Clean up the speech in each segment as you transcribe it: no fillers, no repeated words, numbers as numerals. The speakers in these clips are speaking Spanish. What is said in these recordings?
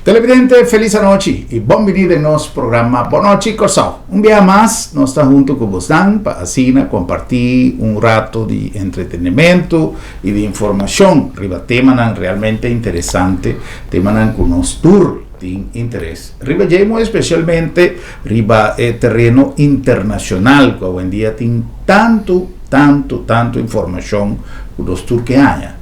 Televidente, feliz noche y bienvenido en nuestro programa Bonochi Corsao. Un día más, nos está junto con vos para así compartir un rato de entretenimiento y de información. Riba temas realmente interesante, temas con nos tour de interés. Riba llevamos especialmente riba terreno internacional, que hoy en día tiene tanto información con los tour que haya.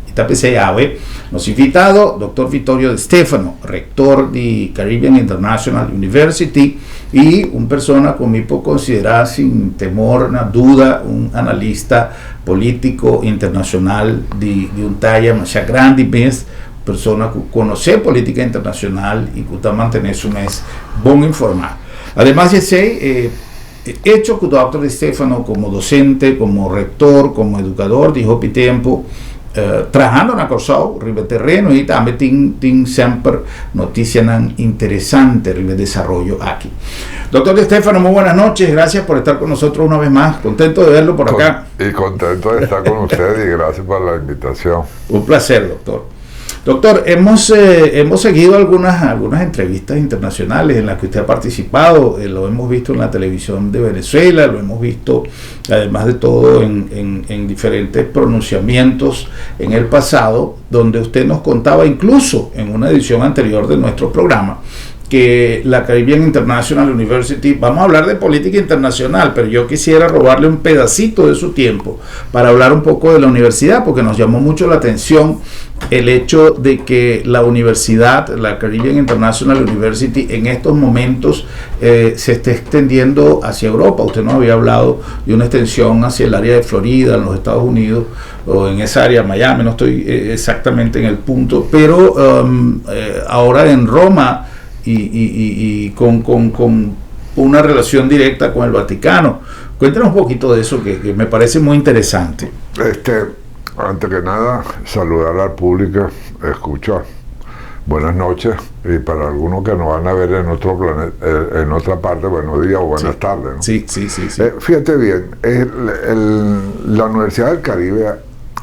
Nos invitado Dr. Vittorio De Stefano, rector de Caribbean International University y una persona como me puedo considerar sin temor na duda un analista político internacional de un talla más grande, más persona que conoce política internacional y que está mantener su mes bon informado. Además de ser hecho que Dr. De Stefano como docente, como rector, como educador de Hopi Tiempo, trabajando en Corsao, ribe terreno y también tiene siempre noticias interesantes ribe desarrollo aquí. Doctor De Stefano, muy buenas noches, gracias por estar con nosotros una vez más, contento de verlo por acá. Y contento de estar con usted y gracias por la invitación. Un placer, doctor. Doctor, hemos seguido algunas entrevistas internacionales en las que usted ha participado, lo hemos visto en la televisión de Venezuela, lo hemos visto además de todo en diferentes pronunciamientos en el pasado, donde usted nos contaba incluso en una edición anterior de nuestro programa, que la Caribbean International University, vamos a hablar de política internacional, pero yo quisiera robarle un pedacito de su tiempo para hablar un poco de la universidad, porque nos llamó mucho la atención el hecho de que la universidad, la Caribbean International University, en estos momentos se esté extendiendo hacia Europa. Usted nos había hablado de una extensión hacia el área de Florida, en los Estados Unidos, o en esa área, Miami, no estoy exactamente en el punto, pero ahora en Roma, y con una relación directa con el Vaticano. Cuéntanos un poquito de eso que me parece muy interesante. Antes que nada, saludar al público, escuchar. Buenas noches, y para algunos que nos van a ver en otro planeta, en otra parte, buenos días o buenas tardes, ¿no? Sí. Fíjate bien, la Universidad del Caribe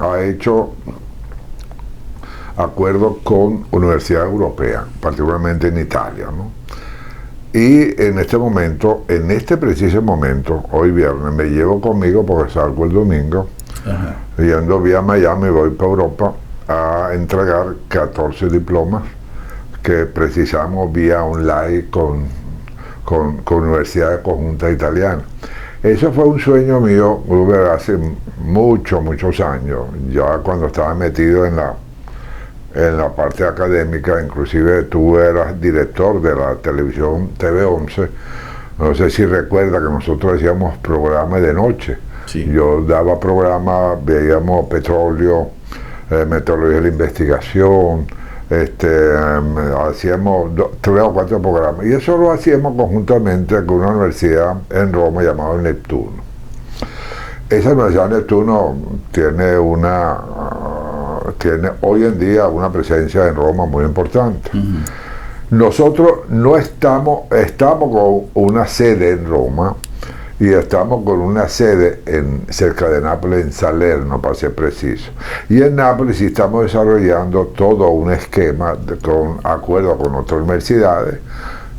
ha hecho acuerdos con universidades europeas, particularmente en Italia, ¿no? Y en este preciso momento, hoy viernes, me llevo conmigo porque salgo el domingo, yendo vía Miami, voy para Europa a entregar 14 diplomas que precisamos vía online con universidades conjuntas italianas. Eso fue un sueño mío hace muchos años, ya cuando estaba metido en la parte académica. Inclusive tú eras director de la televisión TV11, no sé si recuerda que nosotros hacíamos programas de noche. Sí. Yo daba programas, veíamos petróleo, meteorología de la investigación, hacíamos 3 o 4 programas, y eso lo hacíamos conjuntamente con una universidad en Roma llamada Neptuno. Esa universidad Neptuno tiene hoy en día una presencia en Roma muy importante. Nosotros no estamos con una sede en Roma y estamos con una sede cerca de Nápoles, en Salerno, para ser preciso. Y en Nápoles sí estamos desarrollando todo un esquema con acuerdo con otras universidades,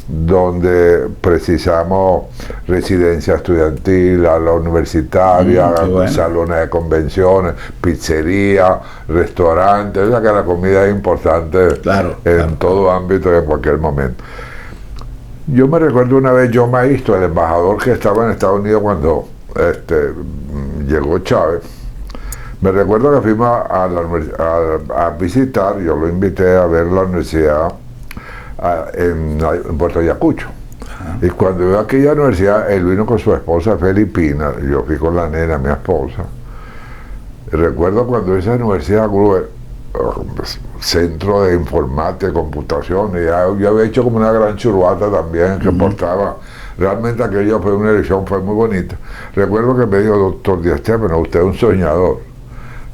donde precisamos residencia estudiantil, a la universitaria, bueno, salones de convenciones, pizzería, restaurantes, o sea que la comida es importante, claro. Todo ámbito y en cualquier momento. Yo me recuerdo una vez, John Maisto, el embajador que estaba en Estados Unidos cuando llegó Chávez, me recuerdo que fuimos a visitar, yo lo invité a ver la universidad en Puerto Ayacucho. Y cuando veo aquella universidad, él vino con su esposa filipina, yo fui con la nena, mi esposa. Recuerdo cuando esa universidad, centro de informática, computación, y yo había hecho como una gran churuata también que portaba. Realmente aquella fue una elección, fue muy bonita. Recuerdo que me dijo, doctor De Stefano, usted es un soñador.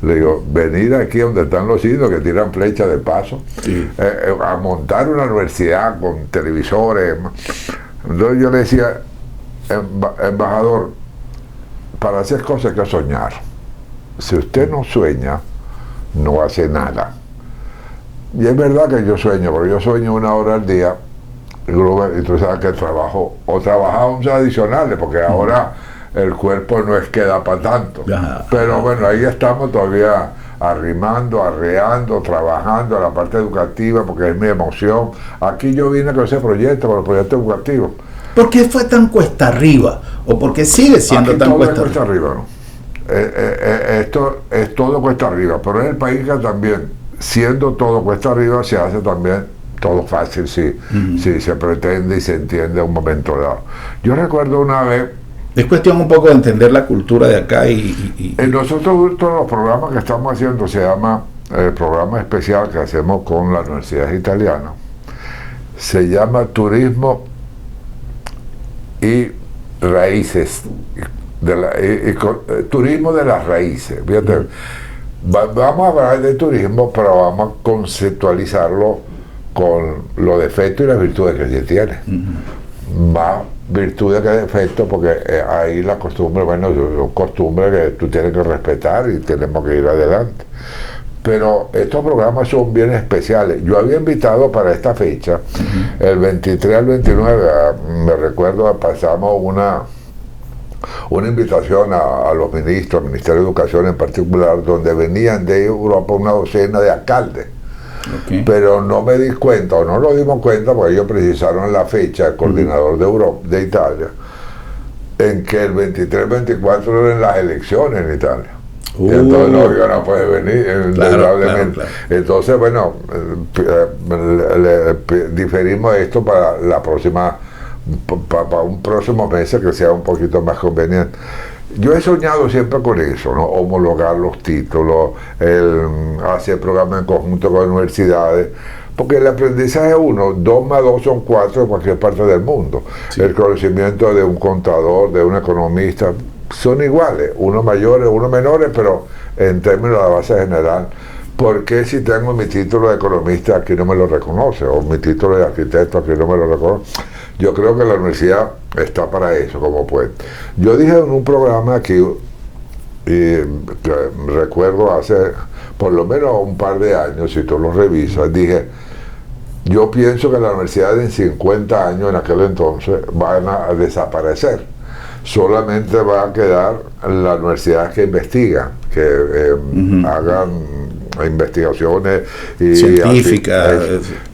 Le digo, venir aquí donde están los indios que tiran flechas de paso, sí, a montar una universidad con televisores. Entonces yo le decía, embajador, para hacer cosas hay que soñar. Si usted no sueña, no hace nada. Y es verdad que yo sueño, porque yo sueño 1 hora al día, y tú sabes que trabajo, o trabajaba 11 adicionales, porque ahora el cuerpo no es que da para tanto. Pero bueno, ahí estamos todavía arrimando, arreando, trabajando en la parte educativa, porque es mi emoción. Aquí yo vine con ese proyecto, con el proyecto educativo. ¿Por qué fue tan cuesta arriba? ¿O por qué sigue siendo aquí tan todo cuesta es cuesta arriba, ¿no? Esto es todo cuesta arriba, pero es el país que también, siendo todo cuesta arriba, se hace también todo fácil si se pretende y se entiende a un momento dado. Yo recuerdo una vez... Es cuestión un poco de entender la cultura de acá Nosotros todos los programas que estamos haciendo se llama el programa especial que hacemos con las universidades italianas. Se llama Turismo y Raíces. Turismo de las raíces. Fíjate, vamos a hablar de turismo, pero vamos a conceptualizarlo con los defectos y las virtudes que se tiene. Más virtudes que defectos, porque ahí la costumbre, bueno, es costumbre que tú tienes que respetar y tenemos que ir adelante. Pero estos programas son bien especiales. Yo había invitado para esta fecha, el 23 al 29, me recuerdo, pasamos una invitación a los ministros, al Ministerio de Educación en particular, donde venían de Europa una docena de alcaldes. Pero no me di cuenta, o no lo dimos cuenta, porque ellos precisaron la fecha, el coordinador de Europa, de Italia, en que el 23-24 eran las elecciones en Italia. Y entonces no puede venir, claro. Entonces, bueno, diferimos esto para la próxima, para un próximo mes que sea un poquito más conveniente. Yo he soñado siempre con eso, ¿no? Homologar los títulos, hacer programas en conjunto con universidades, porque el aprendizaje es 1, 2 más 2 son 4 en cualquier parte del mundo. Sí. El conocimiento de un contador, de un economista, son iguales, unos mayores, unos menores, pero en términos de la base general. ¿Por qué si tengo mi título de economista aquí no me lo reconoce? O mi título de arquitecto aquí no me lo reconoce. Yo creo que la universidad está para eso, como puede. Yo dije en un programa aquí, y que recuerdo hace por lo menos un par de años, si tú lo revisas, dije, yo pienso que la universidad en 50 años, en aquel entonces, van a desaparecer. Solamente va a quedar las universidades que investigan, que hagan investigaciones científicas.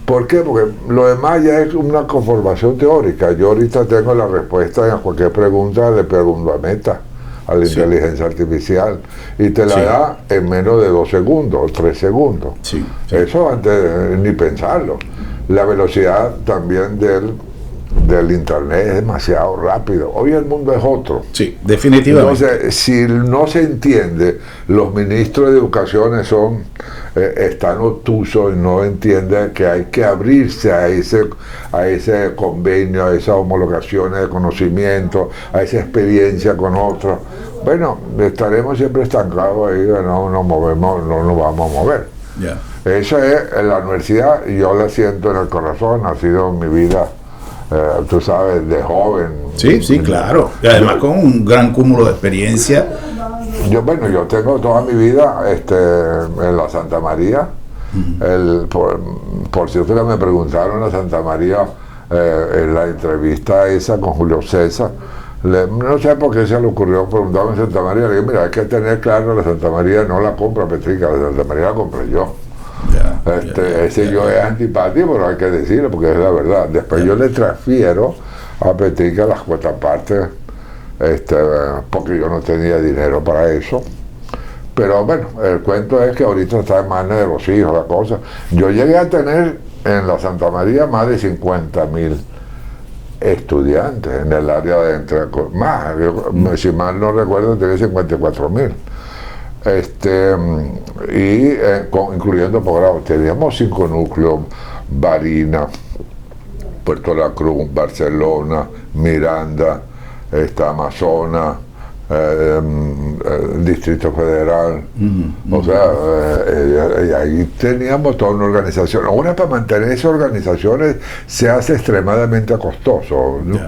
¿Por qué? Porque lo demás ya es una conformación teórica. Yo ahorita tengo la respuesta a cualquier pregunta, le pregunto a Meta, a la inteligencia artificial, y te la da en menos de 2 segundos o 3 segundos. Eso antes ni pensarlo. La velocidad también del internet es demasiado rápido. Hoy el mundo es otro. Sí, definitivamente. Entonces, si no se entiende, los ministros de educación están obtusos y no entienden que hay que abrirse a ese convenio, a esas homologaciones de conocimiento, a esa experiencia con otros. Bueno, estaremos siempre estancados ahí, no nos movemos, no nos vamos a mover. Esa es la universidad, y yo la siento en el corazón, ha sido mi vida. Tú sabes, de joven. Sí, claro. Y además con un gran cúmulo de experiencia. Yo tengo toda mi vida en la Santa María. Por cierto que me preguntaron en la Santa María, en la entrevista esa con Julio César, no sé por qué se le ocurrió preguntarme en Santa María. Le dije, mira, hay que tener claro, la Santa María no la compra Petrica, la Santa María la compré yo. Yo es antipático, pero hay que decirlo porque es la verdad. Después yo le transfiero a Petrica las 4 partes, porque yo no tenía dinero para eso. Pero bueno, el cuento es que ahorita está en manos de los hijos la cosa. Yo llegué a tener en la Santa María más de 50.000 estudiantes en el área de si mal no recuerdo, tenía 54.000. Incluyendo posgrados. Teníamos 5 núcleos: Barinas, Puerto La Cruz, Barcelona, Miranda, Amazonas, Distrito Federal. O sea, y ahí teníamos toda una organización. Ahora, para mantener esas organizaciones se hace extremadamente costoso, ¿no?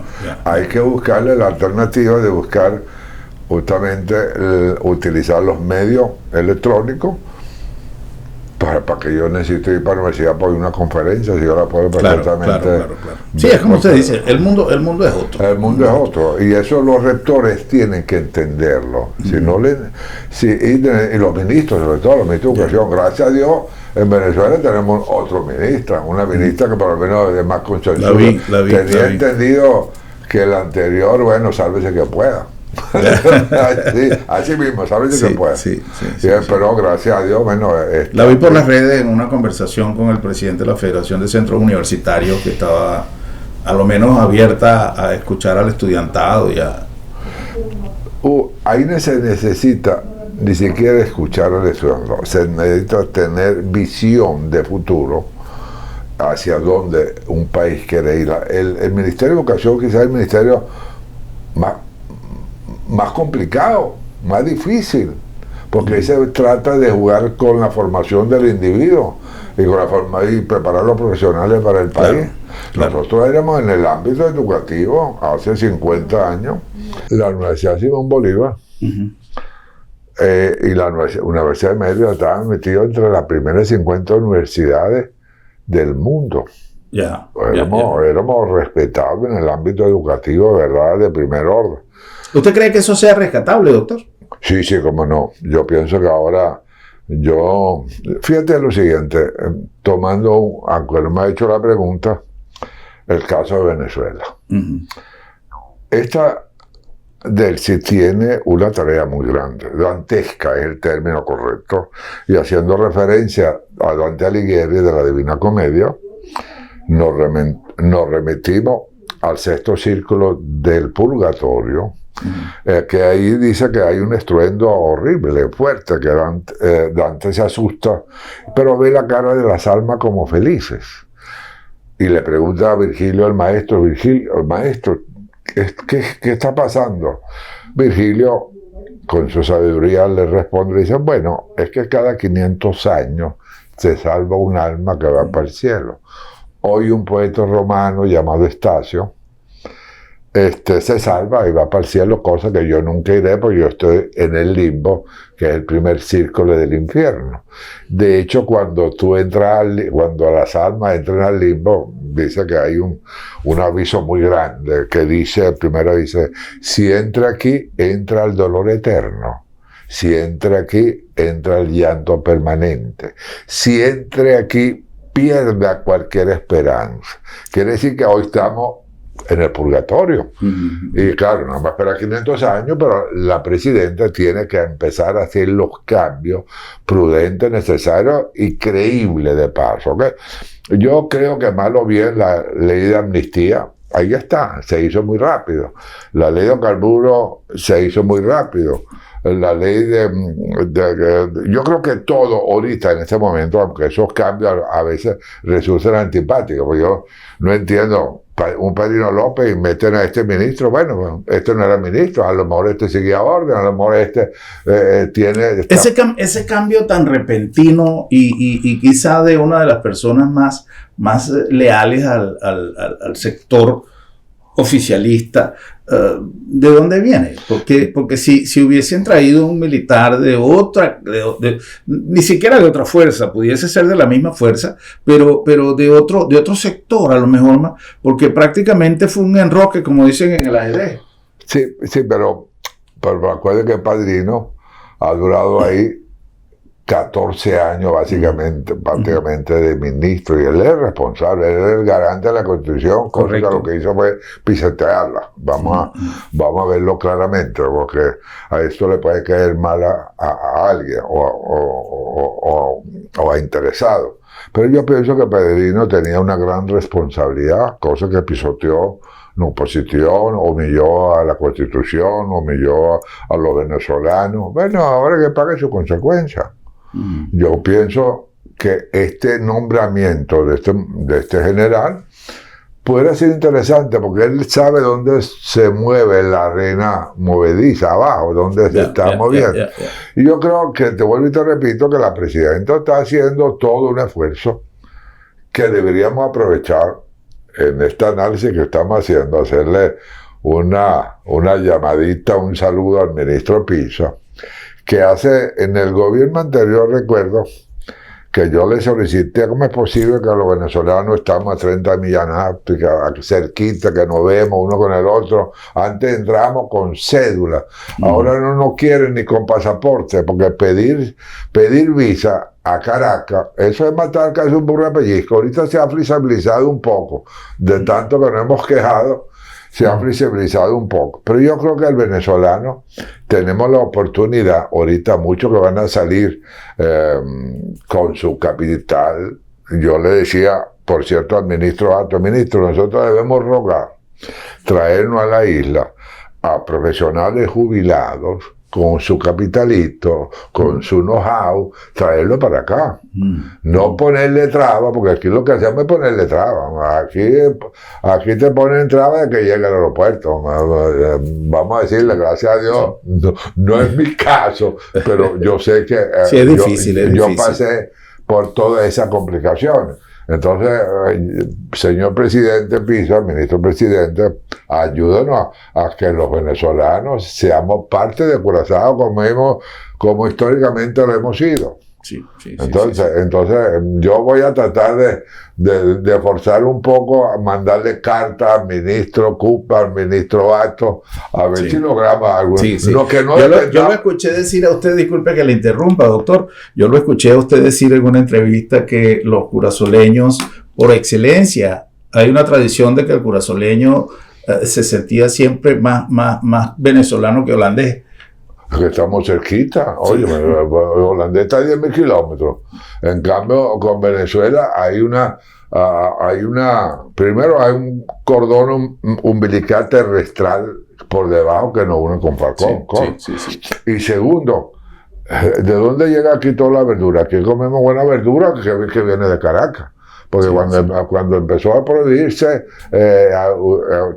Hay que buscarle la alternativa de buscar justamente utilizar los medios electrónicos ¿Para que yo necesito ir para la universidad por una conferencia si yo la puedo perfectamente? Claro. Sí, es como usted dice, el mundo es otro. El mundo es otro, y eso los rectores tienen que entenderlo. Si no y los ministros, sobre todo los ministros de educación, gracias a Dios, en Venezuela tenemos una ministra que por lo menos es más consensuada. Tenía entendido que el anterior, bueno, sálvese que pueda. así mismo, sálvese que pueda. Pero gracias a Dios, bueno. La vi por las redes en una conversación con el presidente de la Federación de Centros Universitarios, que estaba a lo menos abierta a escuchar al estudiantado y a... ahí se necesita ni siquiera escuchar al estudiantado, se necesita tener visión de futuro hacia dónde un país quiere ir. El Ministerio de Educación quizás es el ministerio más complicado, más difícil, porque ahí se trata de jugar con la formación del individuo y con la forma y preparar a los profesionales para el país. Nosotros éramos en el ámbito educativo hace 50 años, la Universidad Simón Bolívar y la Universidad de Mérida estaban metidos entre las primeras 50 universidades del mundo. Éramos respetados en el ámbito educativo, ¿verdad?, de primer orden. ¿Usted cree que eso sea rescatable, doctor? Sí, cómo no. Yo pienso que ahora, fíjate lo siguiente, aunque no me ha hecho la pregunta, el caso de Venezuela. Esta Delcy tiene una tarea muy grande, dantesca es el término correcto, y haciendo referencia a Dante Alighieri de la Divina Comedia, nos remitimos al sexto círculo del Purgatorio, que ahí dice que hay un estruendo horrible, fuerte, que Dante se asusta, pero ve la cara de las almas como felices. Y le pregunta a Virgilio, el maestro, ¿qué está pasando? Virgilio, con su sabiduría, le responde, dice, bueno, es que cada 500 años se salva un alma que va para el cielo. Hoy un poeta romano llamado Estacio se salva y va para el cielo, cosa que yo nunca iré porque yo estoy en el limbo, que es el primer círculo del infierno. De hecho, cuando las almas entran al limbo, dice que hay un aviso muy grande que dice, primero dice, si entra aquí, entra el dolor eterno. Si entra aquí, entra el llanto permanente. Si entra aquí, pierda cualquier esperanza. Quiere decir que hoy estamos en el purgatorio. Y claro, no va a esperar 500 años, pero la presidenta tiene que empezar a hacer los cambios prudentes, necesarios y creíbles de paso. ¿Okay? Yo creo que mal o bien la ley de amnistía, ahí está, se hizo muy rápido. La ley de hidrocarburos se hizo muy rápido. La ley yo creo que todo ahorita en este momento, aunque esos cambios a veces resultan antipáticos, porque yo no entiendo un Padrino López y meten a este ministro, bueno, este no era ministro, a lo mejor este seguía orden, a lo mejor tiene... Ese cambio tan repentino y quizá de una de las personas más leales al sector oficialista, ¿de dónde viene? Porque si hubiesen traído un militar de otra, ni siquiera de otra fuerza, pudiese ser de la misma fuerza, pero de otro sector a lo mejor más, porque prácticamente fue un enroque, como dicen en el ajedrez. Sí, pero recuerden que el Padrino ha durado ahí 14 años prácticamente de ministro, y él es responsable, él es el garante de la Constitución, cosa que lo que hizo fue pisotearla. Vamos a verlo claramente, porque a esto le puede caer mal a alguien o a interesado. Pero yo pienso que Padrino tenía una gran responsabilidad, cosa que pisoteó la oposición, humilló a la Constitución, humilló a los venezolanos. Bueno, ahora que pague su consecuencia. Yo pienso que este nombramiento de este general puede ser interesante porque él sabe dónde se mueve la arena movediza abajo, dónde se está moviendo. Y yo creo que, te vuelvo y te repito, que la presidenta está haciendo todo un esfuerzo que deberíamos aprovechar en este análisis que estamos haciendo, hacerle una llamadita, un saludo al ministro Pisa, que hace en el gobierno anterior, recuerdo, que yo le solicité cómo es posible que los venezolanos estamos a 30 millas náuticas, cerquita, que nos vemos uno con el otro. Antes entramos con cédula, ahora no nos quieren ni con pasaporte, porque pedir visa a Caracas, eso es matar casi un burro de pellizco. Ahorita se ha flexibilizado un poco, de tanto que nos hemos quejado, se ha flexibilizado un poco. Pero yo creo que el venezolano tenemos la oportunidad, ahorita muchos que van a salir con su capital. Yo le decía, por cierto, al ministro Alto, ministro, nosotros debemos rogar, traernos a la isla a profesionales jubilados con su capitalito, con su know-how, traerlo para acá. No ponerle traba, porque aquí lo que hacemos es ponerle traba. Aquí te ponen traba de que llegue al aeropuerto. Vamos a decirle, gracias a Dios, no es mi caso, pero yo sé que sí, es difícil, yo pasé por todas esas complicaciones. Entonces, señor presidente Pisa, ministro presidente, ayúdanos a que los venezolanos seamos parte de Curazao como históricamente lo hemos sido. Sí, entonces yo voy a tratar de forzar un poco, a mandarle cartas al ministro Cupa, al ministro Acto, a ver si logramos algo. Yo lo escuché decir a usted, disculpe que le interrumpa, doctor, yo lo escuché a usted decir en una entrevista que los curazoleños, por excelencia, hay una tradición de que el curazoleño se sentía siempre más venezolano que holandés. Que estamos cerquita. Oye, holandés está a 10.000 kilómetros. En cambio, con Venezuela primero hay un cordón umbilical terrestre por debajo que nos une con Falcón. Y segundo, ¿de dónde llega aquí toda la verdura? Aquí comemos buena verdura que viene de Caracas. Porque cuando empezó a prohibirse,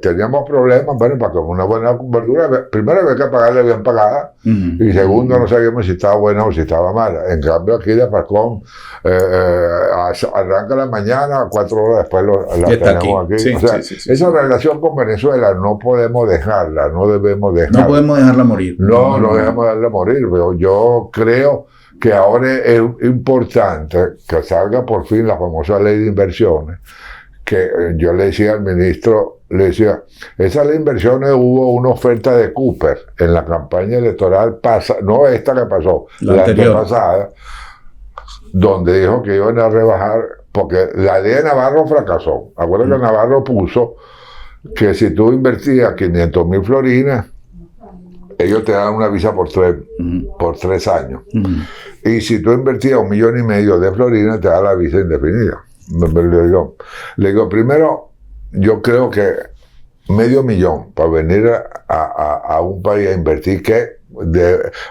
teníamos problemas, bueno, para comer una buena verdura, primero había que pagarle bien pagada, y segundo, no sabíamos si estaba buena o si estaba mala. En cambio, aquí de Falcón, arranca la mañana, 4 horas después la tenemos aquí. Esa relación con Venezuela no podemos dejarla, no debemos dejarla. No podemos dejarla morir. No dejamos dejarla morir, pero yo creo que ahora es importante que salga por fin la famosa ley de inversiones, que yo le decía al ministro, esa ley de inversiones, hubo una oferta de Cooper en la campaña electoral pasada, no esta que pasó, la antepasada, donde dijo que iban a rebajar, porque la ley de Navarro fracasó. Acuérdate que Navarro puso que si tú invertías 500.000 florinas, ellos te dan una visa por 3 años. Y si tú invertías 1,5 millones de florinas, te da la visa indefinida. Le digo, primero, yo creo que $500,000 para venir a un país a invertir,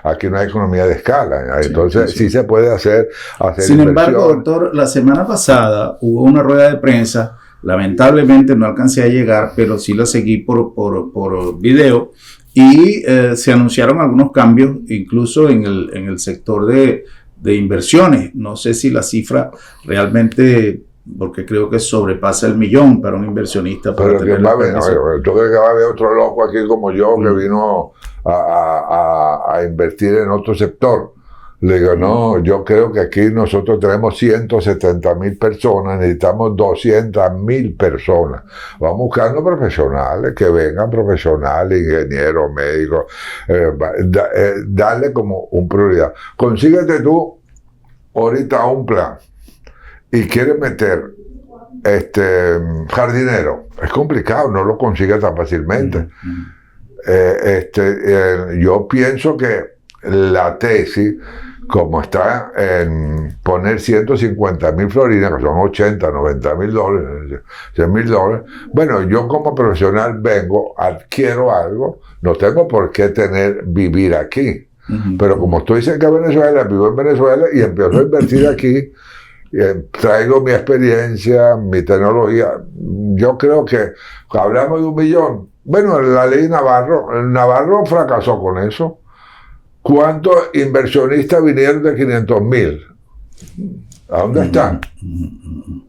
aquí no hay economía de escala. Entonces, sí se puede hacer Sin embargo, doctor, la semana pasada hubo una rueda de prensa. Lamentablemente no alcancé a llegar, pero sí la seguí por video. Y se anunciaron algunos cambios, incluso en el sector de inversiones. No sé si la cifra realmente, porque creo que sobrepasa el 1,000,000 para un inversionista. Pero que va a haber, yo creo que va a haber otro loco aquí como yo que vino a invertir en otro sector. Le digo, no, yo creo que aquí nosotros tenemos 170.000 personas, necesitamos 200.000 personas. Vamos buscando profesionales, que vengan profesionales, ingenieros, médicos, darle como una prioridad. Consíguete tú ahorita un plan y quieres meter jardinero. Es complicado, no lo consigues tan fácilmente. Yo pienso que la tesis, como está en poner 150.000 florinas, que son $80,000, $90,000, $100,000, bueno, yo como profesional vengo, adquiero algo, no tengo por qué vivir aquí. Pero como estoy cerca de Venezuela, vivo en Venezuela y empiezo a invertir aquí, traigo mi experiencia, mi tecnología. Yo creo que hablamos de 1,000,000. Bueno, la ley Navarro fracasó con eso. ¿Cuántos inversionistas vinieron de 500.000? ¿A dónde están?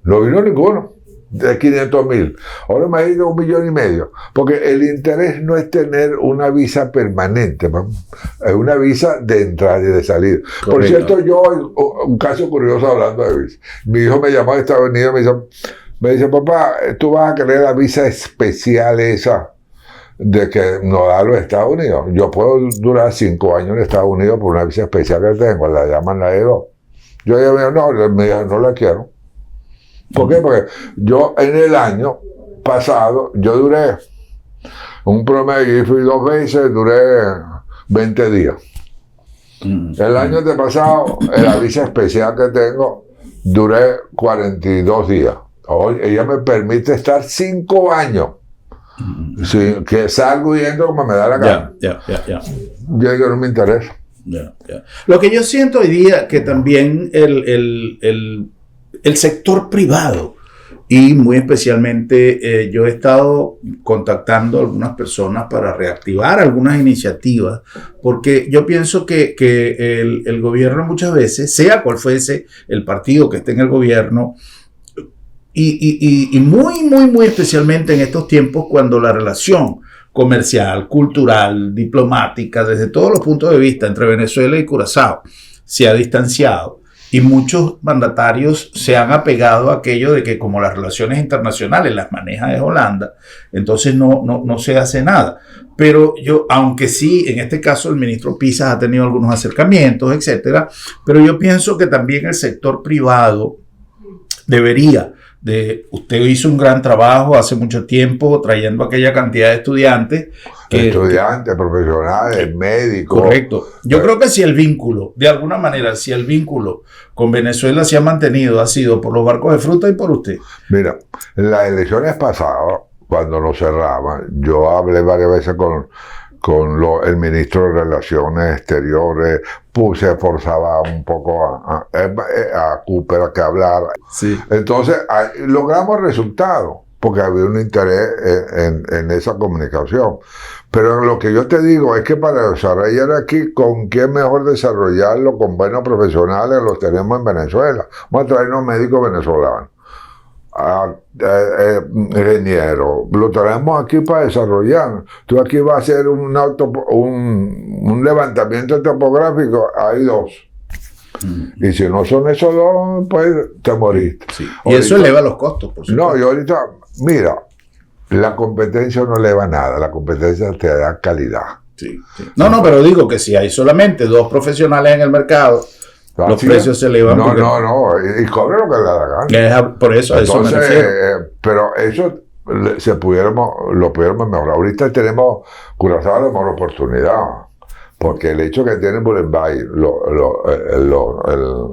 No vino ninguno. de 500.000. Ahora imagínate 1,5 millones. Porque el interés no es tener una visa permanente, es una visa de entrada y de salida. Correcto. Por cierto, yo, un caso curioso hablando de visa. Mi hijo me llamó a Estados Unidos y me dice, papá, tú vas a querer la visa especial esa de que nos da los Estados Unidos. Yo puedo durar 5 años en Estados Unidos por una visa especial que tengo, la llaman la E2. Yo dije, no la quiero. ¿Por qué? Porque yo en el año pasado, yo duré un promedio, y fui 2 veces, duré 20 días. El año pasado, en la visa especial que tengo, duré 42 días. Hoy ella me permite estar 5 años. Sí, que salgo yendo como me da la gana. Ya. Yo digo, no me interesa. Lo que yo siento hoy día que también el sector privado y muy especialmente yo he estado contactando a algunas personas para reactivar algunas iniciativas porque yo pienso que el gobierno muchas veces, sea cual fuese el partido que esté en el gobierno, y muy especialmente en estos tiempos cuando la relación comercial, cultural, diplomática, desde todos los puntos de vista entre Venezuela y Curazao se ha distanciado y muchos mandatarios se han apegado a aquello de que como las relaciones internacionales las maneja de Holanda, entonces no se hace nada. Pero yo, aunque sí, en este caso el ministro Pisas ha tenido algunos acercamientos, etcétera, pero yo pienso que también el sector privado debería usted hizo un gran trabajo hace mucho tiempo trayendo aquella cantidad de estudiantes. Profesionales, médicos. Correcto. Yo creo que si el vínculo, de alguna manera, si el vínculo con Venezuela se ha mantenido, ha sido por los barcos de fruta y por usted. Mira, en las elecciones pasadas, cuando nos cerraban, yo hablé varias veces con el ministro de Relaciones Exteriores, se forzaba un poco a Cooper a que hablara. Sí. Entonces, logramos resultados, porque había un interés en esa comunicación. Pero lo que yo te digo es que para desarrollar aquí, ¿con quién mejor desarrollarlo? Con buenos profesionales, los tenemos en Venezuela. Vamos a traernos médicos venezolanos. Ingeniero, lo traemos aquí para desarrollar. Tú aquí vas a hacer un levantamiento topográfico, hay 2. Y si no son esos 2, pues te moriste. Sí. Y eso eleva los costos, por supuesto. No, y ahorita, mira, la competencia no eleva nada, la competencia te da calidad. Sí. No, pero digo que si hay solamente 2 profesionales en el mercado, los precios se elevan. No, y cobre lo que le da la gana. Por eso, entonces, eso me refiero. Pero eso lo pudiéramos mejorar. Ahorita tenemos Curazao la mejor oportunidad, porque el hecho que tiene Bulembay,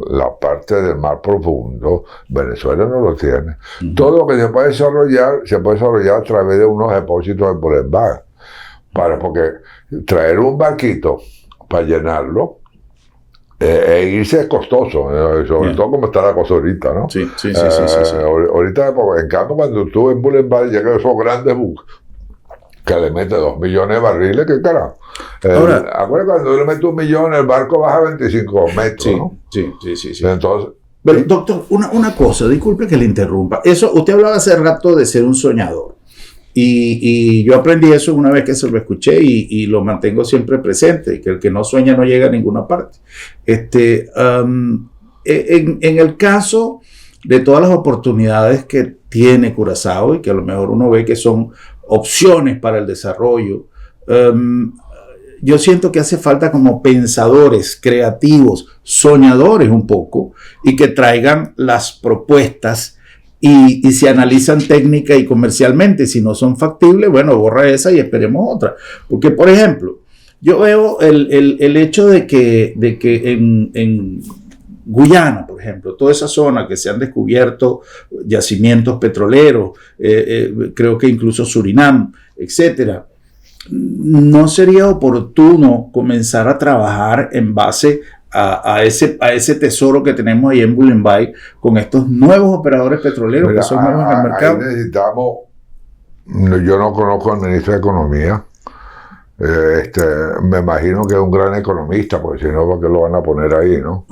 la parte del mar profundo, Venezuela no lo tiene. Todo lo que se puede desarrollar a través de unos depósitos en Bulembay. Porque traer un barquito para llenarlo, irse es costoso, sobre todo como está la cosa ahorita, ¿no? Sí. Ahorita, en cambio, cuando tú en Bulembay llegas a esos grandes buques que le metes 2 millones de barriles, ¿qué carajo? Acuérdate, cuando le metes 1 millón, el barco baja 25 metros, ¿no? Sí. Entonces, pero, doctor, una cosa, disculpe que le interrumpa. Usted hablaba hace rato de ser un soñador. Y yo aprendí eso una vez que se lo escuché y lo mantengo siempre presente, que el que no sueña no llega a ninguna parte. En el caso de todas las oportunidades que tiene Curazao y que a lo mejor uno ve que son opciones para el desarrollo, yo siento que hace falta como pensadores, creativos, soñadores un poco, y que traigan las propuestas y se analizan técnica y comercialmente. Si no son factibles, bueno, borra esa y esperemos otra. Porque, por ejemplo, yo veo el hecho de que en Guyana, por ejemplo, toda esa zona que se han descubierto yacimientos petroleros, creo que incluso Surinam, etcétera, ¿no sería oportuno comenzar a trabajar en base a ese tesoro que tenemos ahí en Bulembay con estos nuevos operadores petroleros? Mira, que son nuevos en el mercado? Ahí necesitamos, yo no conozco al ministro de Economía, me imagino que es un gran economista, porque si no, ¿por qué lo van a poner ahí, no?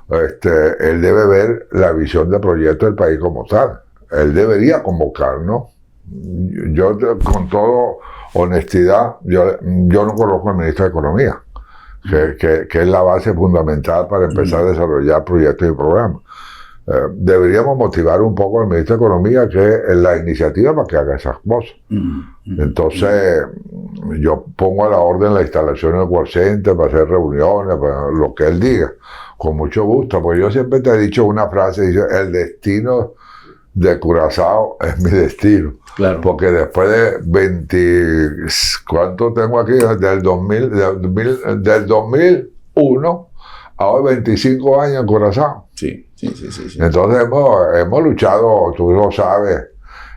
Él debe ver la visión de proyecto del país como tal. él debería convocarnos. Yo, con toda honestidad, yo no conozco al ministro de Economía, que es la base fundamental para empezar a desarrollar proyectos y programas. Deberíamos motivar un poco al ministro de Economía, que es la iniciativa para que haga esas cosas. Entonces, yo pongo a la orden la instalación del call center para hacer reuniones, para lo que él diga, con mucho gusto, porque yo siempre te he dicho una frase, dice, el destino de Curazao es mi destino. Claro. Porque después de 20, ¿cuánto tengo aquí? Del 2001 a hoy, 25 años en Curazao. Sí. Entonces hemos luchado, tú lo sabes.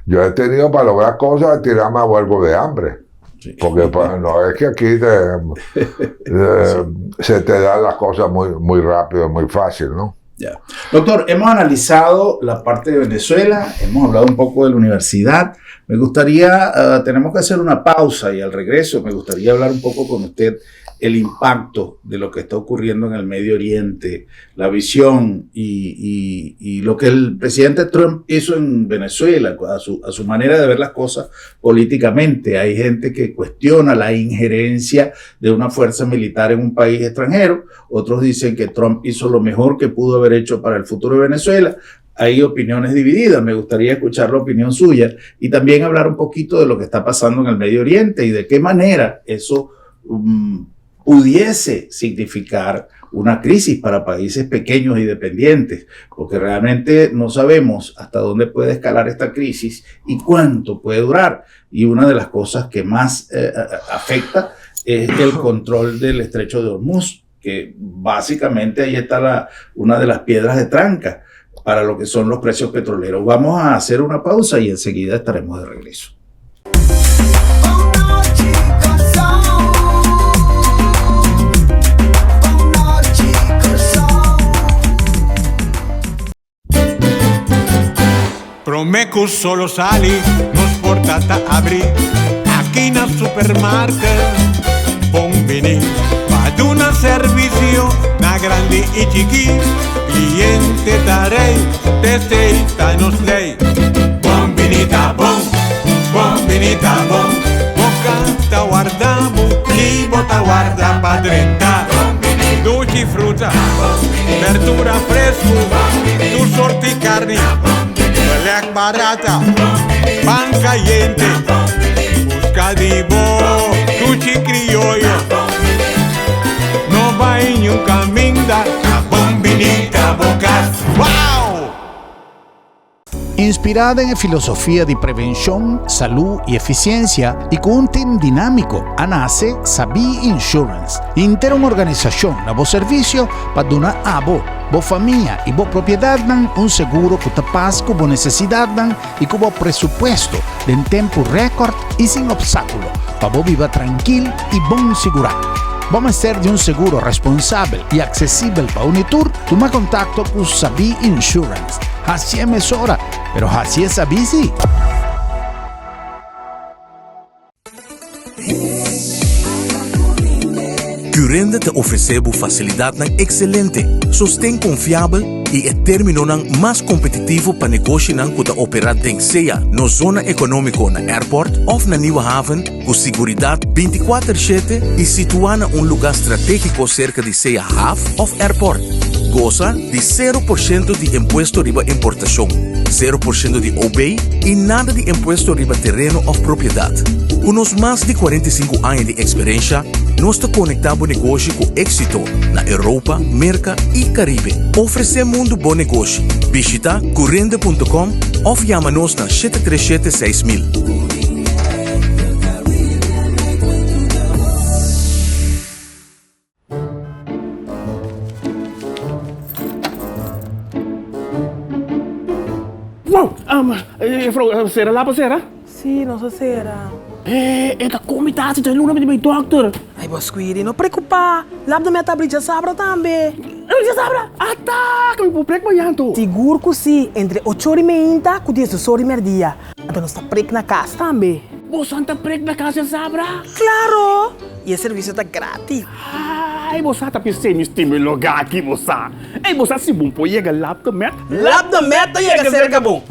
Yo he tenido para lograr cosas, tirarme a huelgo de hambre. Sí. Porque no es que aquí se te dan las cosas muy rápido, muy fácil, ¿no? Ya. Doctor, hemos analizado la parte de Venezuela, hemos hablado un poco de la universidad. Me gustaría, tenemos que hacer una pausa y al regreso me gustaría hablar un poco con usted el impacto de lo que está ocurriendo en el Medio Oriente, la visión y lo que el presidente Trump hizo en Venezuela, a su manera de ver las cosas políticamente. Hay gente que cuestiona la injerencia de una fuerza militar en un país extranjero, otros dicen que Trump hizo lo mejor que pudo haber hecho para el futuro de Venezuela. Hay opiniones divididas, me gustaría escuchar la opinión suya y también hablar un poquito de lo que está pasando en el Medio Oriente y de qué manera eso pudiese significar una crisis para países pequeños y dependientes, porque realmente no sabemos hasta dónde puede escalar esta crisis y cuánto puede durar. Y una de las cosas que más afecta es el control del estrecho de Hormuz, que básicamente ahí está una de las piedras de tranca para lo que son los precios petroleros. Vamos a hacer una pausa y enseguida estaremos de regreso. Promeco solo sali, nos portata apri, aquí na supermarket, bombini, ad una servizio, na grandi e chiqui, cliente darei, te sei, tanos lei, bombinita bon, boca ta guardamo, libo ta guarda padrenta, dolci frutta, verdura fresco, tu sorti carni, Black barata, pan caliente, busca di bo, cuchi criollo. No va en un camino da bombinita bocas. Wow! Inspirada en filosofia di prevenzione, salud e efficienza e con un team dinamico, nace Sabi Insurance, intera un'organizzazione a vostro servizio per donare a voi, famiglia e proprietà un seguro che passa con vostre necessità e con vostro presupuesto in tempo record e sin obstáculo, para voi vivere tranquillo e ben assicurato. Vamos a ser de un seguro responsable y accesible para Unitur. Toma contacto con Sabi Insurance. Así es mesora, pero así es Sabi sí. Currende te oferece facilidade excelente, sostém confiável e é término mais competitivo para negócio que te operar em seja na zona econômica na airport ou na Nieuwe Haven, com segurança 24/7 e situada em lugar estratégico cerca de seja haven ou airport. Goza de 0% de imposto riba importação, 0% de OB e nada de imposto riba terreno ou propriedade. Com os mais de 45 anos de experiência, nós te conectamos o negócio com êxito na Europa, América e Caribe. Oferecemos um bom negócio. Visita corrende.com ou chama-nos na 737-6000. Sera lá, sera? Sì, non so sera. Esta comitasse tem luna de meu doctor. Ai, boss, quindi, non preoccupa. L'abdo me tablica sabra também. Ele sabra? Ataca, me prek banhanto. Seguro que sim, entre 8h30 e 10h30. Então nós tá prek na casa também. Você anda prek na casa sabra? Claro! E o serviço tá grátis. Ai, você tá pensando em meu lugar aqui, você. Ei, você se bom pô, chega lá do met. Lá do met, chega cerca bom.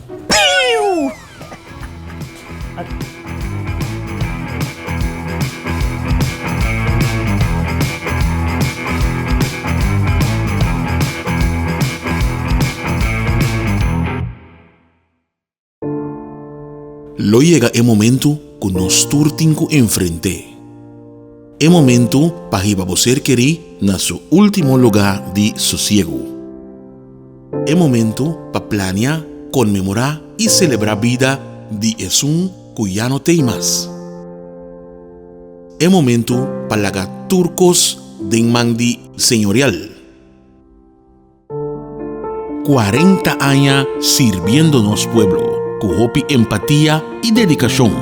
Lo llega el momento que nos turtinco enfrente. El momento para que você querer na su último lugar de sosiego. El momento para planear, conmemorar y celebrar vida de Jesús que ya no tem más. El momento para lagar turcos de mandi señorial. 40 años sirviéndonos pueblo, con hopi empatía y dedicación,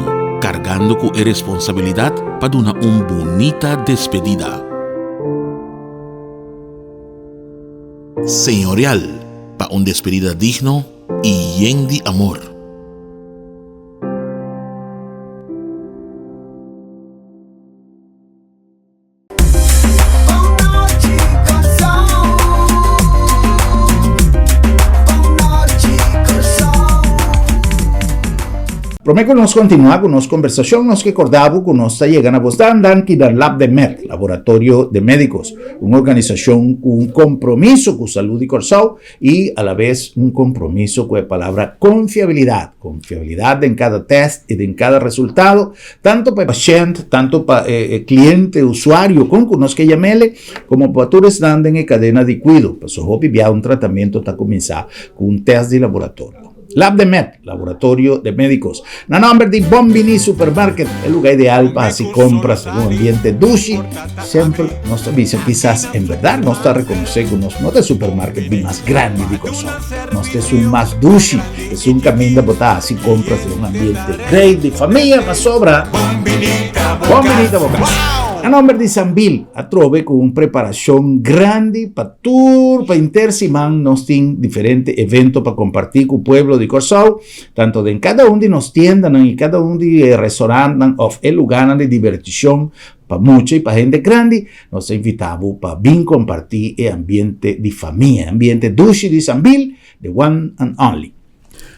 cargando con responsabilidad para una bonita despedida. Señorial, para una despedida digno y lleno de amor. Prometo nos continuar con nos conversación nos que acordamos con nos llegan a vos dan que del Lab de Med, Laboratorio de Médicos, una organización con un compromiso con salud y corazón y a la vez un compromiso con la palabra confiabilidad en cada test y en cada resultado, tanto para el paciente, tanto para el cliente, usuario, con nos que llamele, como para todos están en cadena de cuidado, para su ya un tratamiento está comenzado con un test de laboratorio. Lab de Med, Laboratorio de Médicos. Na nombre de Bombini Supermarket, el lugar ideal para si compras en un ambiente dushi. Siempre nos avisa, quizás en verdad no está reconocido que no es supermarket más grande de cosas. No es un más dushi, es un camino de botar si compras en un ambiente great de familia para sobra. Bombinita boca. A nombre de Sambil, a trove con una preparación grande para tour, para intersimán, nos tiene diferentes eventos para compartir con el pueblo de Corsao, tanto de en cada uno de nos tiendas y cada uno de restaurantes o el lugar de diversión para mucha y para gente grande, nos invitamos para bien compartir el ambiente de familia, ambiente dushi de Sambil, the one and only.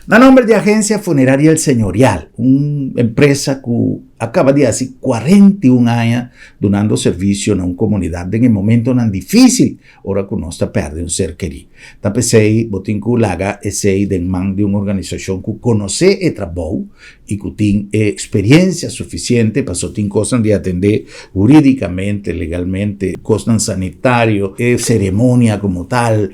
A nombre de Agencia Funeraria El Señorial, una empresa que acaba de hace 41 años donando servicio a una comunidad en el momento tan difícil, ahora que no está perdiendo un ser querido. También botincu laga ese de man de una organización que conoce el trabajo y que tiene experiencia suficiente para sostener cosas de atender jurídicamente, legalmente, cosas sanitarias, ceremonia como tal,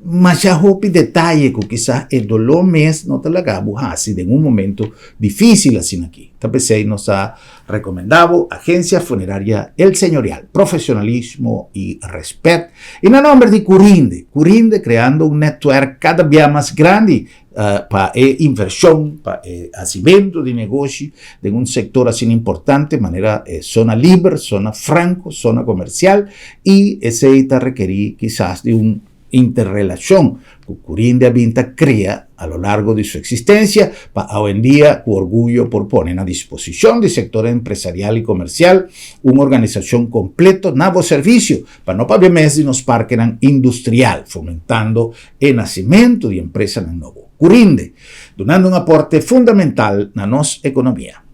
más ya hopi detalle que quizás el dolor mes no te la acabo así en un momento difícil así aquí. También nos ha recomendado Agencia Funeraria El Señorial, profesionalismo y respeto. Y en nombre de Curinde creando un network cada vez más grande para inversión, para hacimiento de negocio de un sector así importante, de manera zona libre, zona franco, zona comercial, y ese está requerir quizás de un interrelación que Curinde Vinta crea a lo largo de su existencia, para hoy en día con orgullo por poner a disposición del sector empresarial y comercial una organización completa, nuevo servicio, para no pagar más de nos parques industrial, fomentando el nacimiento de empresas nuevas. Curinde, donando un aporte fundamental a nuestra economía.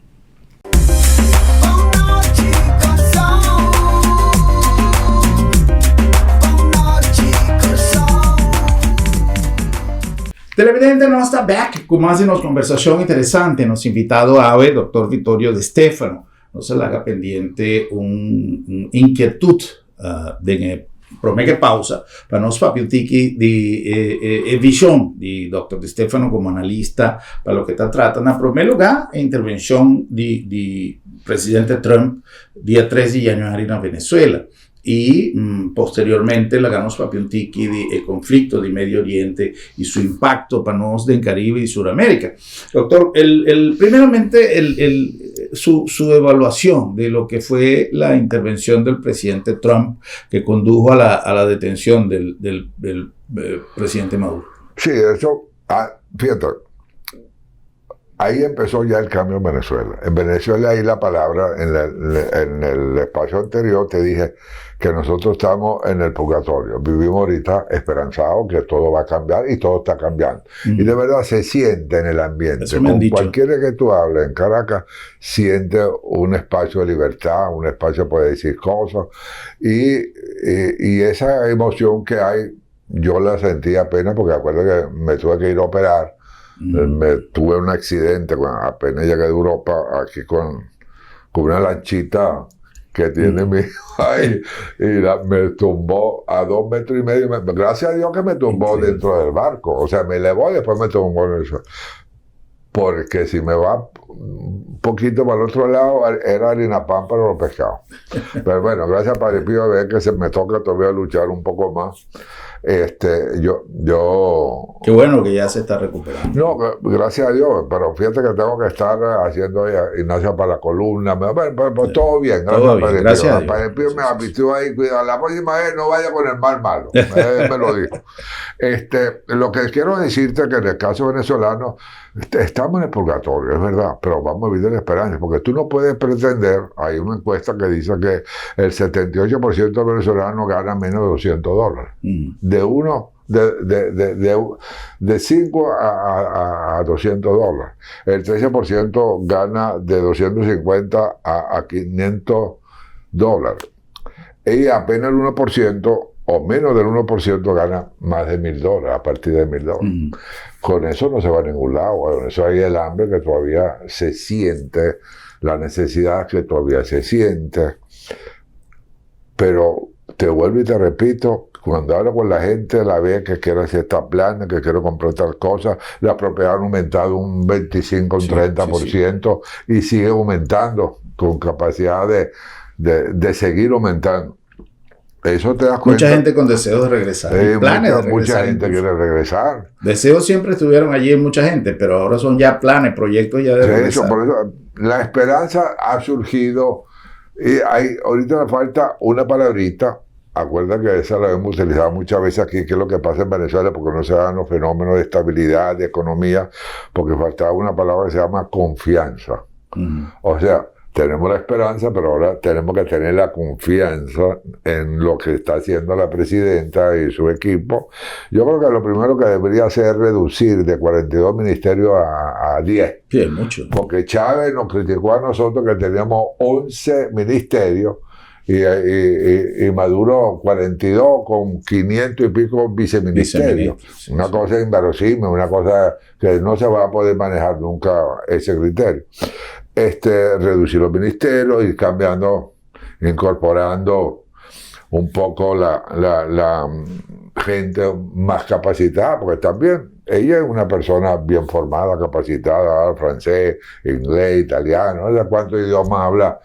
Televidente no está back con más de una conversación interesante. Nos ha invitado a ver doctor Vittorio De Stefano. No se le haga pendiente un inquietud de promete pausa para nos papiutiki de visión de doctor De Stefano como analista para lo que está tratando. En primer lugar, intervención de presidente Trump día 3 de enero en Venezuela. Y posteriormente la ganamos papiuntiki del conflicto de Medio Oriente y su impacto para nosotros en Caribe y Sudamérica. Doctor, primeramente su evaluación de lo que fue la intervención del presidente Trump que condujo a la detención del presidente Maduro. Sí, eso, fíjate, ahí empezó ya el cambio en Venezuela. En Venezuela ahí la palabra, en el espacio anterior te dije que nosotros estamos en el purgatorio. Vivimos ahorita esperanzados que todo va a cambiar y todo está cambiando. Y de verdad se siente en el ambiente. Eso me han Con dicho. cualquiera que tú hables en Caracas, siente un espacio de libertad, un espacio para decir cosas. Y esa emoción que hay, yo la sentí apenas porque acuerdo que me tuve que ir a operar. Tuve un accidente cuando apenas llegué de Europa aquí con una lanchita que tiene mi hijo ahí y me tumbó a 2,5 metros. Gracias a Dios que me tumbó dentro del barco. O sea, me elevó y después me tumbó en eso. Porque si me va un poquito para el otro lado, era harina pan para los pescados. Pero bueno, gracias a Padre Pío, a ver que se me toca todavía luchar un poco más. Yo Qué bueno que ya se está recuperando. no, gracias a Dios, pero fíjate que tengo que estar haciendo gimnasia para la columna. Pues todo bien, gracias Todo a bien, Padre gracias Pío. a Dios. Padre Pío me asistió ahí, cuidado, la próxima vez no vaya con el mal malo. Él me lo dijo. Lo que quiero decirte es que en el caso venezolano estamos en el purgatorio, es verdad, pero vamos a vivir la esperanza, porque tú no puedes pretender, hay una encuesta que dice que el 78% de los venezolanos gana menos de $200. De 5 a $200. El 13% gana de 250 a $500. Y apenas el 1% o menos del 1% gana más de $1,000, a partir de $1,000. Con eso no se va a ningún lado. Con eso hay el hambre que todavía se siente, la necesidad que todavía se siente. Pero te vuelvo y te repito, cuando hablo con la gente, la ve que quiere hacer esta plana, que quiere comprar tal cosa, la propiedad ha aumentado un 25, un 30%, y sigue aumentando, con capacidad de seguir aumentando. Eso te das cuenta. Mucha gente con deseos de regresar. Planes de regresar. Mucha gente incluso. quiere regresar. Deseos siempre estuvieron allí en mucha gente, pero ahora son ya planes, proyectos ya de regresar. Por eso, la esperanza ha surgido. Y ahorita me falta una palabrita. Acuerda que esa la hemos utilizado muchas veces aquí, que es lo que pasa en Venezuela, porque no se dan los fenómenos de estabilidad, de economía, porque faltaba una palabra que se llama confianza. O sea, tenemos la esperanza, pero ahora tenemos que tener la confianza en lo que está haciendo la presidenta y su equipo. Yo creo que lo primero que debería hacer es reducir de 42 ministerios a 10. Sí, es mucho. Porque Chávez nos criticó a nosotros que teníamos 11 ministerios y Maduro 42 con 500 y pico viceministerios. Sí, Una cosa inverosímil, una cosa que no se va a poder manejar nunca ese criterio. Reducir los ministerios, ir cambiando, incorporando un poco la gente más capacitada, porque también ella es una persona bien formada, capacitada, francés, inglés, italiano, no sé cuántos idiomas habla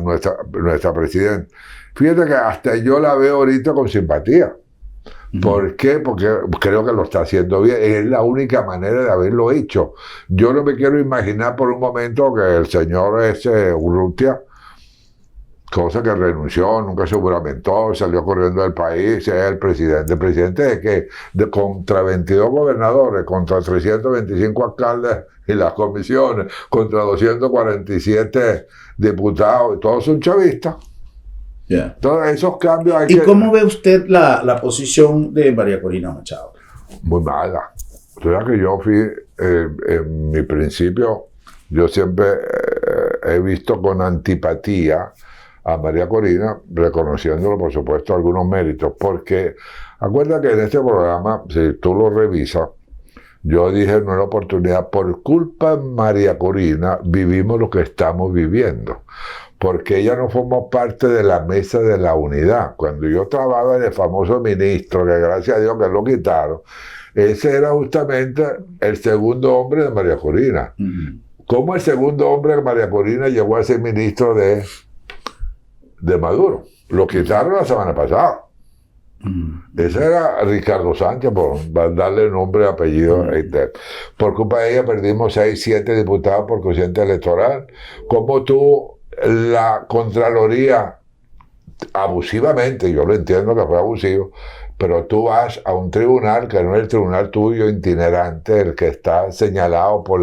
nuestra presidenta. Fíjate que hasta yo la veo ahorita con simpatía. ¿Por qué? Porque creo que lo está haciendo bien. Es la única manera de haberlo hecho. Yo no me quiero imaginar por un momento que el señor Urrutia, cosa que renunció, nunca se juramentó, salió corriendo del país, sea el presidente. El presidente es que contra 22 gobernadores, contra 325 alcaldes y las comisiones, contra 247 diputados, todos son chavistas. Yeah. Todos esos cambios hay ¿Y cómo ve usted la posición de María Corina Machado? Muy mala. O sea que yo fui, en mi principio, yo siempre he visto con antipatía a María Corina, reconociéndolo, por supuesto, algunos méritos, porque acuérdate que en este programa, si tú lo revisas, yo dije en una oportunidad, por culpa de María Corina, vivimos lo que estamos viviendo. Porque ella no formó parte de la mesa de la unidad. Cuando yo trabajaba en el famoso ministro, que gracias a Dios que lo quitaron, ese era justamente el segundo hombre de María Corina. ¿Cómo el segundo hombre de María Corina llegó a ser ministro de Maduro? Lo quitaron la semana pasada. Ese era Ricardo Sánchez, por darle nombre y apellido. Por culpa de ella perdimos 6, 7 diputados por cociente electoral. ¿Cómo tú, la Contraloría, abusivamente, yo lo entiendo que fue abusivo, pero tú vas a un tribunal que no es el tribunal tuyo itinerante, el que está señalado por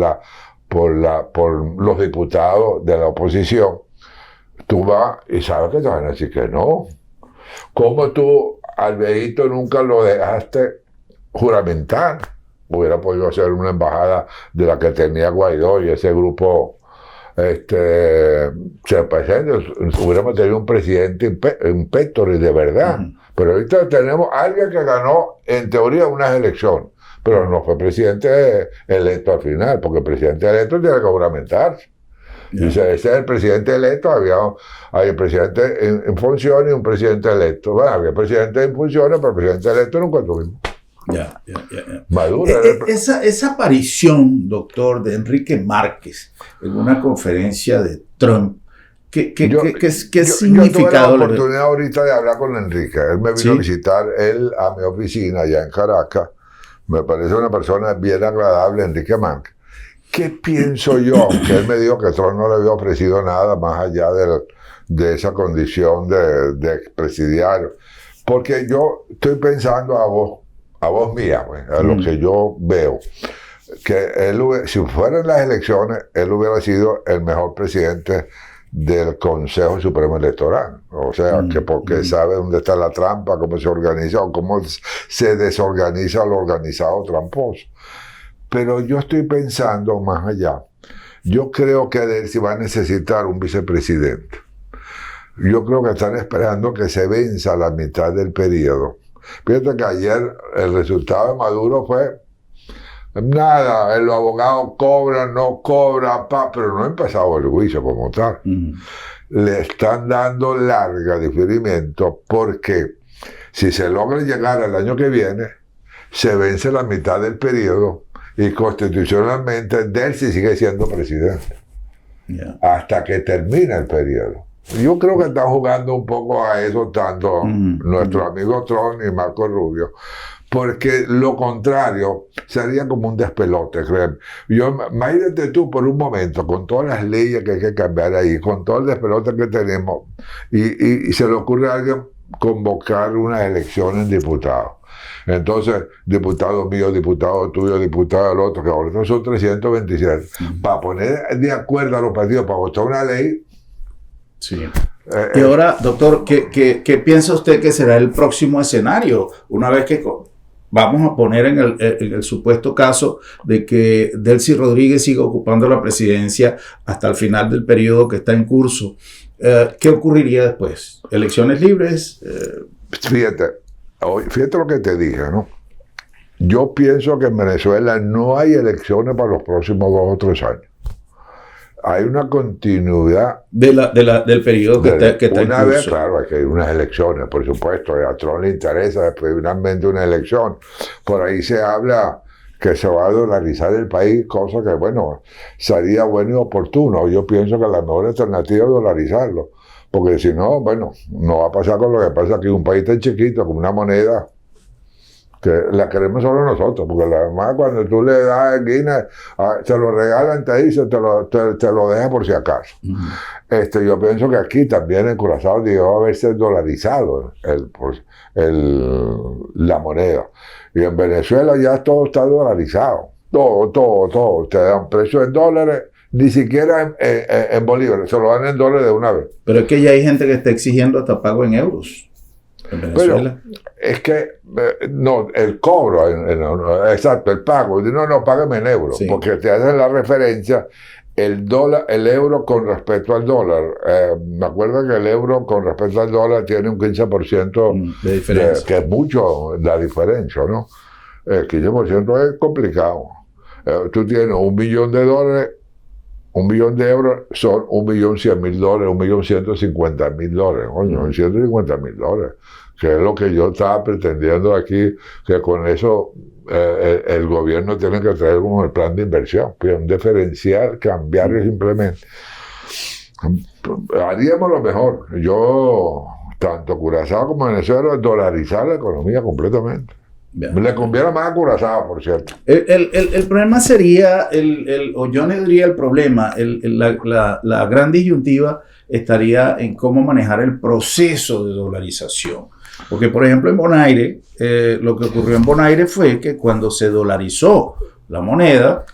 por los diputados de la oposición, tú vas y sabes que te van a decir que no. ¿Cómo tú al viejito nunca lo dejaste juramentar? Hubiera podido ser una embajada de la que tenía Guaidó y ese grupo se presenta. Hubiéramos tenido un presidente impector y de verdad. Pero ahorita tenemos a alguien que ganó en teoría unas elecciones, pero no fue presidente electo al final, porque el presidente electo tiene que juramentarse. Dice, ese es el presidente electo, hay el presidente en funciones y un presidente electo. Bueno, había presidente en funciones, pero el presidente electo nunca tuvimos. Maduro. Esa aparición, doctor, de Enrique Márquez en una conferencia de Trump, ¿qué significado? Yo tuve la oportunidad ahorita de hablar con Enrique. Él me vino a visitar a mi oficina allá en Caracas. Me parece una persona bien agradable, Enrique Márquez. ¿Qué pienso yo? Aunque él me dijo que Trump no le había ofrecido nada más allá de esa condición de expresidiario. Porque yo estoy pensando a voz mía, pues, a lo que yo veo, que él, si fueran las elecciones, él hubiera sido el mejor presidente del Consejo Supremo Electoral. O sea, que porque sabe dónde está la trampa, cómo se organiza o cómo se desorganiza lo organizado tramposo. Pero yo estoy pensando más allá. Yo creo que él sí va a necesitar un vicepresidente. Yo creo que están esperando que se venza la mitad del periodo. Fíjate que ayer el resultado de Maduro fue nada, los abogados cobran, no cobran, pero no ha empezado el juicio como tal. Le están dando larga diferimiento porque si se logra llegar al año que viene, se vence la mitad del periodo y constitucionalmente él sí sigue siendo presidente hasta que termine el periodo. Yo creo que están jugando un poco a eso tanto nuestro amigo Trump y Marco Rubio, porque lo contrario sería como un despelote, créeme. Imagínate tú por un momento, con todas las leyes que hay que cambiar ahí, con todo el despelote que tenemos, y se le ocurre a alguien convocar unas elecciones en diputados. Entonces, diputado mío, diputado tuyo, diputado del otro, que ahora son 327, para poner de acuerdo a los partidos para votar una ley. Sí. Y ahora, doctor, ¿qué piensa usted que será el próximo escenario? Una vez que vamos a poner en el supuesto caso de que Delcy Rodríguez siga ocupando la presidencia hasta el final del periodo que está en curso, ¿qué ocurriría después? ¿Elecciones libres? Fíjate lo que te dije, ¿no? Yo pienso que en Venezuela no hay elecciones para los próximos 2 o 3 años. Hay una continuidad del periodo que está en curso. Una vez, claro, hay que ir unas elecciones, por supuesto. A Trump le interesa después finalmente una elección. Por ahí se habla que se va a dolarizar el país, cosa que, bueno, sería bueno y oportuno. Yo pienso que la mejor alternativa es dolarizarlo. Porque si no, bueno, no va a pasar con lo que pasa aquí. Un país tan chiquito, con una moneda que la queremos solo nosotros, porque la demás cuando tú le das en Guinness, se lo regalan, te dice, te lo deja por si acaso. Yo pienso que aquí también en Curazao debió haberse dolarizado la moneda. Y en Venezuela ya todo está dolarizado. Todo. Te dan precio en dólares, ni siquiera en bolívares, se lo dan en dólares de una vez. Pero es que ya hay gente que está exigiendo hasta pago en euros. En Venezuela. Pero es que no, el cobro, exacto, el pago, no, págame en euros, sí. Porque te hacen la referencia, el euro con respecto al dólar. Me acuerdo que el euro con respecto al dólar tiene un 15% de diferencia. Que es mucho la diferencia, ¿no? El 15% es complicado. Tú tienes $1 millón, $1 millón de euros son $1.100.000, $1.150.000, coño, $150.000, que es lo que yo estaba pretendiendo aquí, que con eso el gobierno tiene que traer como el plan de inversión, que es un diferencial, cambiarlo simplemente. Haríamos lo mejor. Yo, tanto Curazao como Venezuela, dolarizar la economía completamente. Bien. Le conviene más a Curazao, por cierto. El problema sería, o yo no diría el problema, la gran disyuntiva estaría en cómo manejar el proceso de dolarización. Porque, por ejemplo, en Bonaire, lo que ocurrió en Bonaire fue que cuando se dolarizó la moneda,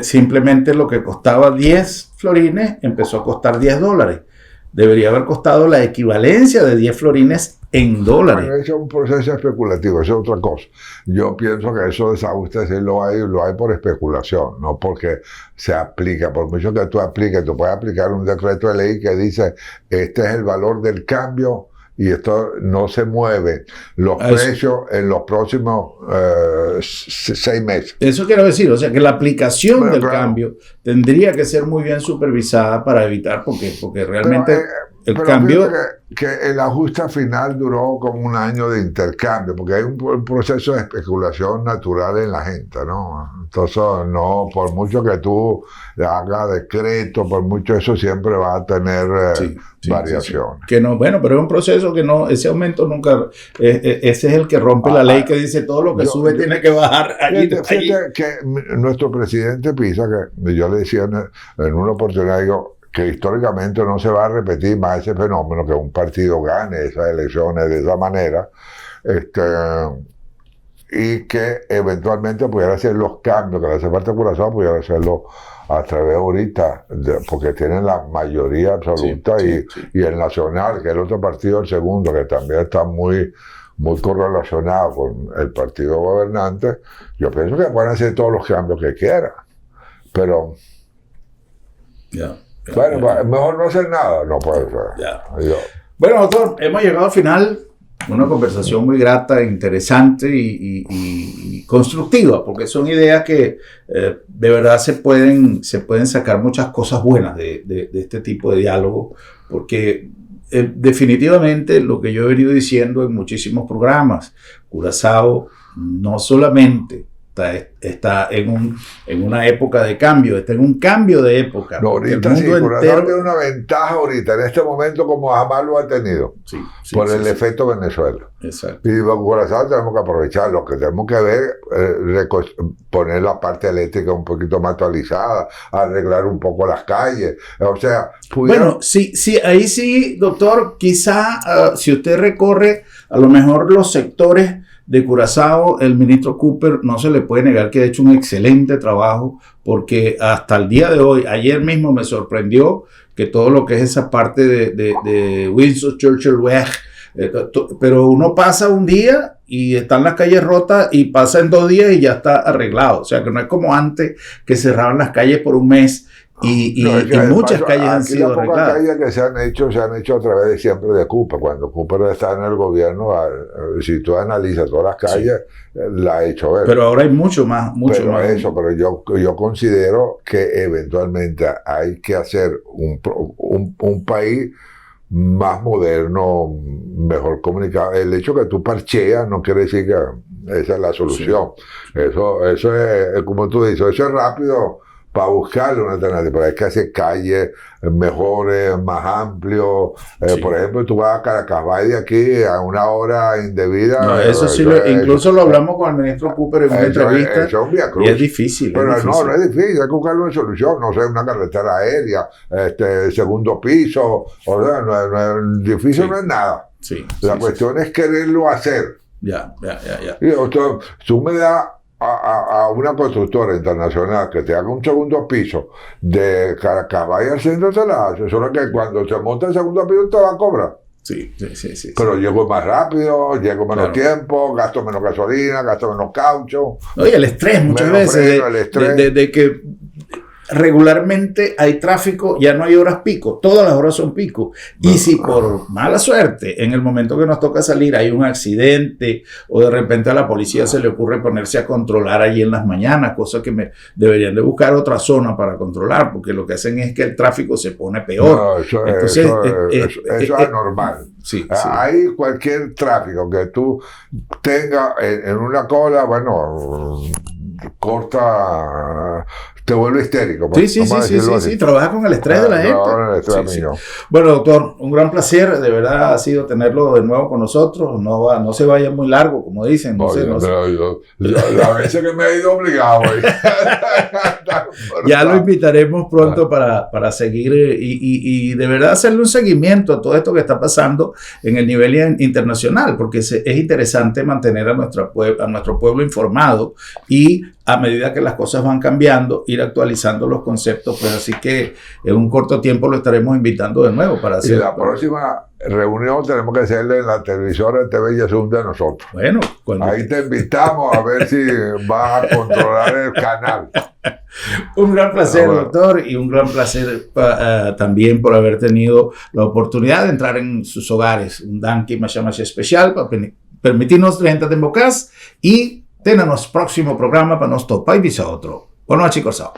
simplemente lo que costaba 10 florines empezó a costar $10. Debería haber costado la equivalencia de 10 florines en dólares. Bueno, eso es un proceso especulativo, eso es otra cosa. Yo pienso que eso desajuste sí lo hay por especulación, no porque se aplica. Por mucho que tú apliques, tú puedes aplicar un decreto de ley que dice, este es el valor del cambio y esto no se mueve los precios en los próximos 6 meses. Eso quiero decir, o sea que la aplicación del cambio tendría que ser muy bien supervisada para evitar, porque realmente el cambio... Que el ajuste final duró como un año de intercambio, porque hay un proceso de especulación natural en la gente, ¿no? Entonces, no, por mucho que tú hagas decreto, por mucho eso siempre va a tener variaciones. Que no, bueno, pero es un proceso que no, ese aumento nunca, ese es el que rompe la ley que dice todo lo que sube tiene que bajar. Fíjate que nuestro presidente Pisa, que yo le decía en una oportunidad, digo, que históricamente no se va a repetir más ese fenómeno, que un partido gane esas elecciones de esa manera, y que eventualmente pudiera hacer los cambios que le hace falta a Curazao, pudiera hacerlo a través ahorita, porque tienen la mayoría absoluta, y el Nacional, que es el otro partido, el segundo, que también está muy correlacionado con el partido gobernante. Yo pienso que pueden hacer todos los cambios que quieran, pero bueno, mejor no hacer nada, no puede ser. Bueno, doctor, hemos llegado al final. Una conversación muy grata, interesante y constructiva, porque son ideas que de verdad se pueden sacar muchas cosas buenas de este tipo de diálogo, porque definitivamente lo que yo he venido diciendo en muchísimos programas, Curazao no solamente está en una época de cambio, está en un cambio de época. No, ahorita sí, Curazao tiene una ventaja ahorita, en este momento, como jamás lo ha tenido, por el efecto Venezuela. Exacto. Y Curazao tenemos que aprovecharlo, que tenemos que ver, poner la parte eléctrica un poquito más actualizada, arreglar un poco las calles, o sea, bueno, sí, ahí sí, doctor, quizá si usted recorre a lo mejor los sectores de Curazao, el ministro Cooper no se le puede negar que ha hecho un excelente trabajo, porque hasta el día de hoy, ayer mismo me sorprendió que todo lo que es esa parte de Winston Churchill Weg, pero uno pasa un día y están las calles rotas y pasa en 2 días y ya está arreglado. O sea que no es como antes que cerraban las calles por un mes. Y muchas calles han sido arregladas. Las calles que se han hecho a través de siempre de Cooper. Cuando Cooper está en el gobierno, si tú analizas todas las calles, la ha hecho ver. Pero ahora hay mucho más. Pero yo considero que eventualmente hay que hacer un país más moderno, mejor comunicado. El hecho que tú parcheas no quiere decir que esa es la solución. Eso es como tú dices, eso es rápido para buscarle una alternativa, pero hay que hacer calles mejores, más amplios. Por ejemplo, tú vas a Caracas, vas de aquí a una hora indebida. No, eso sí, incluso lo hablamos con el ministro Cooper en una entrevista. Eso es un vía cruz. Y es difícil. Pero no es difícil, hay que buscarle una solución. No sé, una carretera aérea, segundo piso, o sea, difícil no es nada. La cuestión es quererlo hacer. Ya. Y tú me das a una constructora internacional que te haga un segundo piso de Caracas, vaya al centro, se la hace. Solo que cuando se monta el segundo piso te va a cobrar. Sí. Pero llego más rápido, llego menos tiempo, gasto menos gasolina, gasto menos caucho. No, y el estrés muchas veces de que regularmente hay tráfico, ya no hay horas pico, todas las horas son pico. Y si por mala suerte, en el momento que nos toca salir, hay un accidente o de repente a la policía se le ocurre ponerse a controlar allí en las mañanas, cosa que deberían de buscar otra zona para controlar, porque lo que hacen es que el tráfico se pone peor. No, eso es anormal. Hay cualquier tráfico que tú tengas en una cola, bueno, corta, te vuelve histérico. Sí, trabaja con el estrés de la gente. Bueno, doctor, un gran placer, de verdad ha sido tenerlo de nuevo con nosotros. No se vaya muy largo, como dicen. La vez que me he ido obligado. Ya lo invitaremos pronto para seguir y de verdad hacerle un seguimiento a todo esto que está pasando en el nivel internacional, porque es interesante mantener a nuestro pueblo informado y a medida que las cosas van cambiando, ir ir actualizando los conceptos, pues así que en un corto tiempo lo estaremos invitando de nuevo para Y hacer... la próxima reunión tenemos que hacerla en la televisora de TV Yesún de nosotros. Bueno, cuando... Ahí te invitamos a ver si vas a controlar el canal. Un gran placer, Bueno. doctor, y un gran placer también por haber tenido la oportunidad de entrar en sus hogares. Un danke más especial para permitirnos la gente de Bocas y tenemos próximo programa para nos topar y visa otro. Boa noite, Corsao.